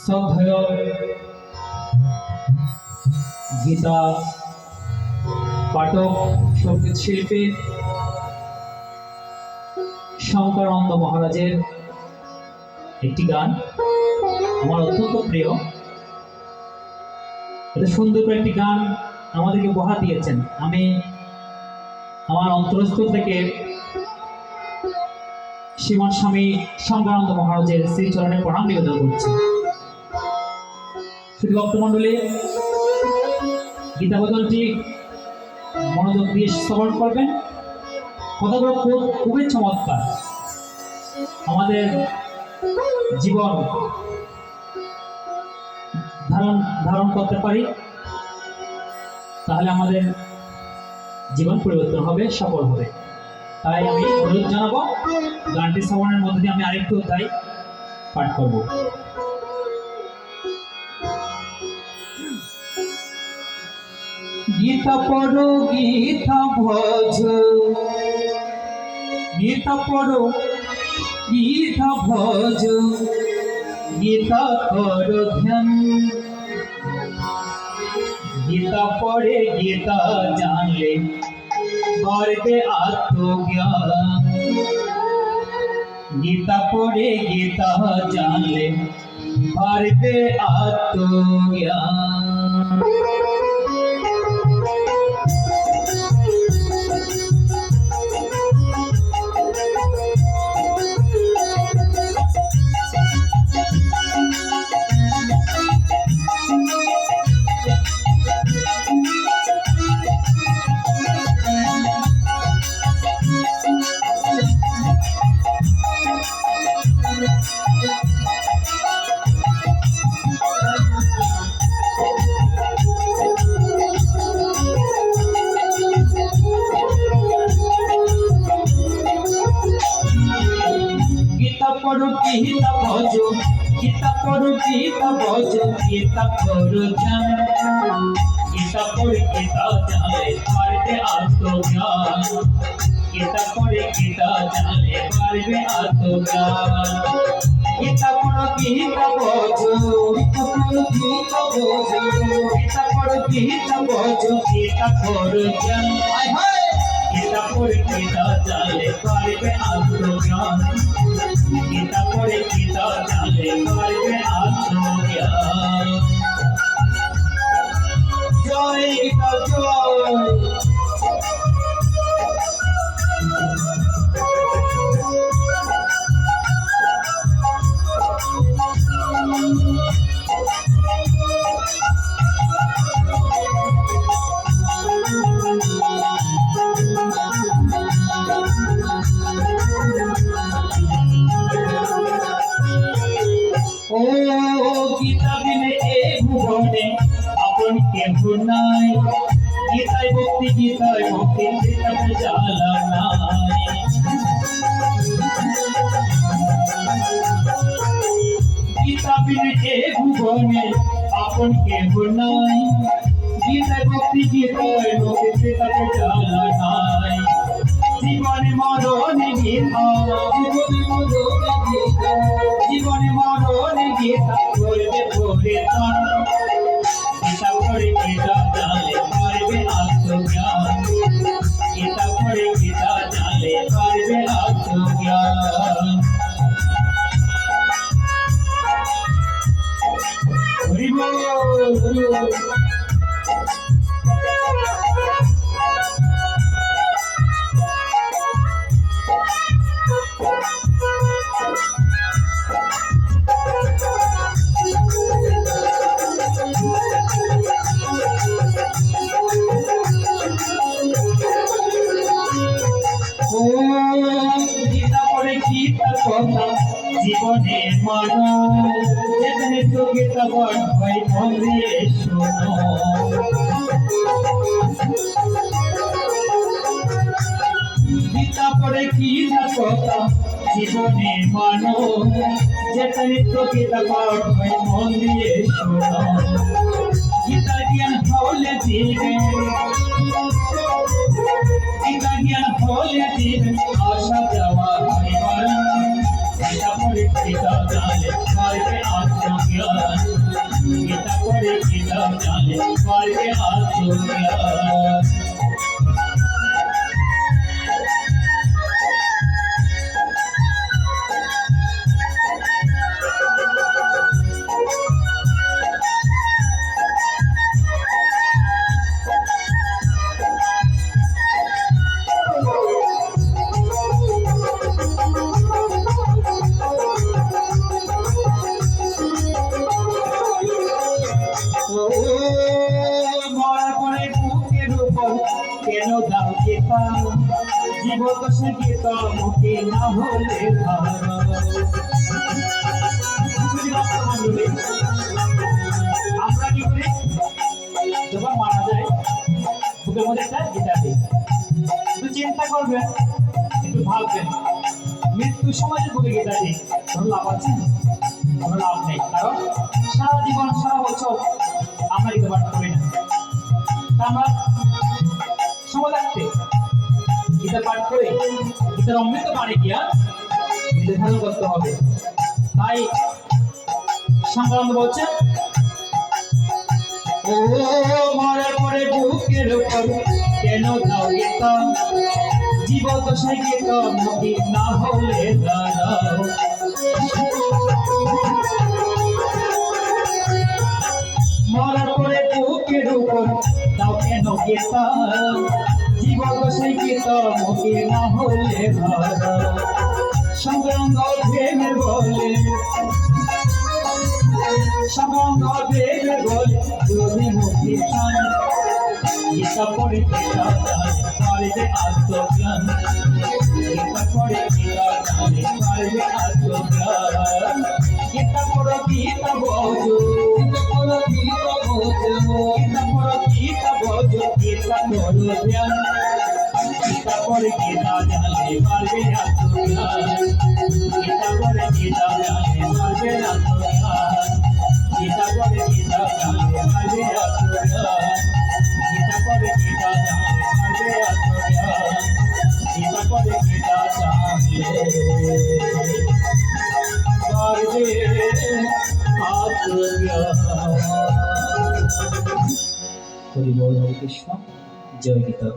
শ্রদ্ধেয় গীতা পাঠক সঙ্গীত শিল্পী শঙ্করানন্দ মহারাজের একটি গান আমার অত্যন্ত প্রিয়। এত সুন্দর করে একটি গান আমাদেরকে উপহার দিয়েছেন। আমি আমার অন্তরস্থল থেকে শ্রীমান স্বামী শঙ্করানন্দ মহারাজের শ্রীচরণে প্রণাম নিবেদন করছি। শুধু ভক্তমণ্ডলী, গীতাবচনটি মনোযোগ দিয়ে শ্রবণ করবেন। কথাগুলো খুবই চমৎকার। আমাদের জীবন ধারণ করতে পারি, তাহলে আমাদের জীবন পরিবর্তন হবে, সফল হবে। তাই আমি অনুরোধ জানাবো, গানটি শ্রবণের মধ্যে দিয়ে আমি আরেকটু অধ্যায় পাঠ করব। গীতা পড়ো, গীতা ভজ, গীতা পড়ো, গীতা ভজ, গীতা করো ধ্যান। গীতা পড়ে গীতা জানলে বাড়বে আত্মজ্ঞান। গীতা পড়ে গীতা জানলে বাড়বে আত্মজ্ঞান। গীতা পড়ো, গীতা ভজো, গীতা পড়ো, গীতা ভজো, গীতা করো ধ্যান। গীতা পড়ে গীতা জানলে পারবে আত্মজ্ঞান। গীতা পড়ে গীতা জানলে পারবে আত্মজ্ঞান। গীতা পড়ো, গীতা ভজো, গীতা পড়ো, গীতা ভজো, গীতা পড়ো, গীতা ভজো, গীতা করো ধ্যান। গীতা পড়ে গীতা জানলে পারবে আত্মজ্ঞান। গীতা পড়ে গীতা জানলে পারবে আত্মজ্ঞান। জয় গীতা জয়। ও গীতা বিনে এ ভুবনে আপন কেহ নাই। গীতায় ভক্তি, গীতায় ভক্তি, গীতাতে জ্বালা নাই। গীতা বিনে এ ভুবনে আপন কেহ নাই। গীতায় ভক্তি, গীতায় ভক্তি, গীতাতে জ্বালা নাই। জীবনে মরণে গীতা, জীবনে মরণে গীতা, জীবনে মরণে গীতা করবে পরিত্রাণ। গীতা পড়ে গীতা জানলে পারবে আত্মজ্ঞান। গীতা পড়ে গীতা জানলে পারবে আত্মজ্ঞান। হরি বল, হরি বল। ও গীতা পড়ে গীতার কথা জীবনে মানো। যেখানে তো গীতা পাঠ হয় মন দিয়ে শোনো। গীতা পড়ে গীতার কথা জীবনে মানো। যেখানে তো গীতা পাঠ হয় মন দিয়ে শোনো। গীতা জ্ঞান হলে দিবে, গীতা জ্ঞান হলে দিবে আশা যাওয়া হয়। গীতা পড়ে গীতা জানলে পারবে আত্মজ্ঞান। তোমাকে না হলে ধরো। আমরা কি করি যখন মারা যায় বুকের মধ্যে একটা গীতা দিই। একটু চিন্তা করবেন, একটু ভাববেন, মৃত্যুর সময় যে বুকে গীতা দিই কোনো লাভ আছে? কোনো লাভ নেই। কারণ সারা জীবন সারা বছর আমরা গীতা পাঠ করি না। তা আমরা সময় লাগতে গীতা পাঠ করে গীতার অমৃত বাণী গিয়া গীতা ধারণ করতে হবে। তাই সংক্রান্ত বলছে, ও মরার পরে বুকের উপর কেন দাও গীতা, জীবদশায় গীতা মুখে না হলে দাঁড়াও। মরার পরে বুকের উপর দাও কেন গীতা, জীবদশায় গীতা মুখে না হলে দাঁড়াও। সংগ্রাম প্রেমের বলে সবঙ্গ বের বলে যদি মুক্তি চান, গীতা পড়ে গীতা জানে পারবে আত্মজ্ঞান, গীতা পড়ে গীতা জানে পারবে আত্মজ্ঞান। গীতা পড়ো গীতা বোঝো, গীতা পড়ো গীতা বোঝো, গীতা পড়ো গীতা বোঝো, গীতা পড়ো জ্ঞান। গীতা পড়ে গীতা জানে পারবে আত্মজ্ঞান, গীতা পড়ে গীতা জানে পারবে আত্মজ্ঞান। গীতা পড়ে গীতা জানে পারবে আত্মজ্ঞান, গীতা পড়ে গীতা জানে পারবে আত্মজ্ঞান। গীতা পড়ে গীতা জানলে পারবে আত্মজ্ঞান। হরি বল, হরে কৃষ্ণ, জয় গীতা।